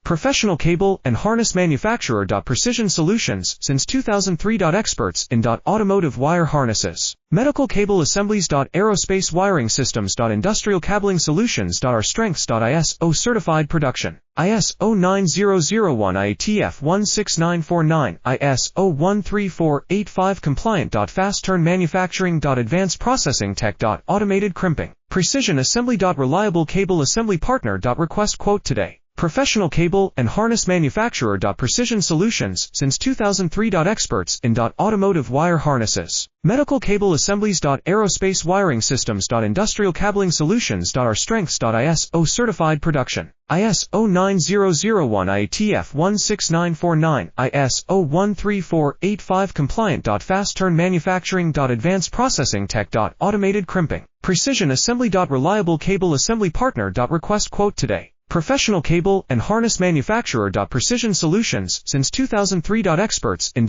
Professional cable and harness manufacturer. Precision Solutions since 2003. Experts in automotive wire harnesses, medical cable assemblies. Aerospace wiring systems. Industrial cabling solutions. Our strengths. ISO certified production. ISO 9001 IATF 16949, ISO 13485 compliant. Fast turn manufacturing. Advanced processing tech. Automated crimping. Precision assembly. Reliable cable assembly partner. Request quote today. Professional cable and harness manufacturer. Precision Solutions since 2003. Experts in automotive wire harnesses, medical cable assemblies. Aerospace wiring systems. Industrial cabling solutions. Our strengths. ISO certified production. ISO 9001 IATF 16949, ISO 13485 compliant. Fast turn manufacturing. Advanced processing tech. Automated crimping. Precision assembly. Reliable cable assembly partner. Request quote today. Professional cable and harness manufacturer. Precision Solutions since 2003. Experts in